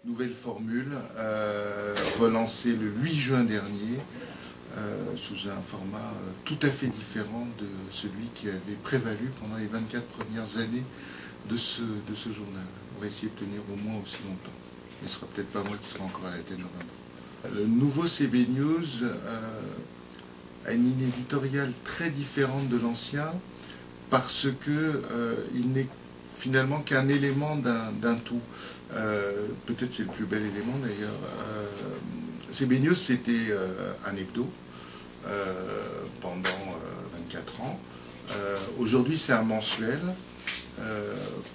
Nouvelle formule, relancée le 8 juin dernier, sous un format tout à fait différent de celui qui avait prévalu pendant les 24 premières années de ce journal. On va essayer de tenir au moins aussi longtemps. Mais ce ne sera peut-être pas moi qui sera encore à la tête dans 20 ans. Le nouveau CB News a une ligne éditoriale très différente de l'ancien parce qu'il n'est finalement qu'un élément d'un tout. Peut-être c'est le plus bel élément d'ailleurs. CB News, c'était un hebdo pendant 24 ans. Aujourd'hui, c'est un mensuel.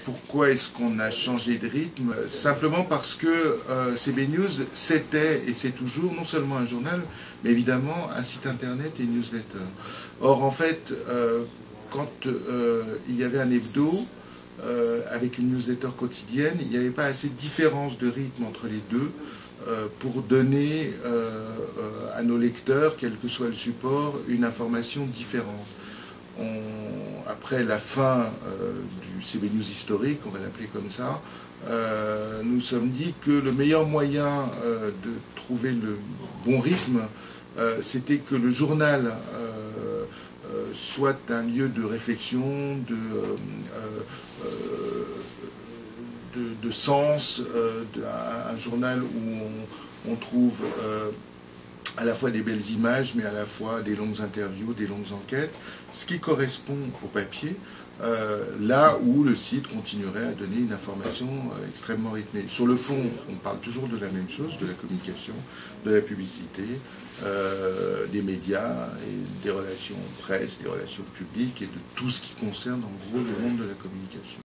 Pourquoi est-ce qu'on a changé de rythme? Simplement parce que CB News, c'était et c'est toujours non seulement un journal, mais évidemment un site internet et une newsletter. Or, en fait, quand il y avait un hebdo, avec une newsletter quotidienne, il n'y avait pas assez de différence de rythme entre les deux pour donner à nos lecteurs, quel que soit le support, une information différente. Après la fin du CB News historique, on va l'appeler comme ça, nous nous sommes dit que le meilleur moyen de trouver le bon rythme, c'était que le journal soit un lieu de réflexion, de sens, un journal où on trouve à la fois des belles images, mais à la fois des longues interviews, des longues enquêtes, ce qui correspond au papier, là où le site continuerait à donner une information extrêmement rythmée. Sur le fond, on parle toujours de la même chose, de la communication, de la publicité, des médias, et des relations presse, des relations publiques et de tout ce qui concerne en gros le monde de la communication.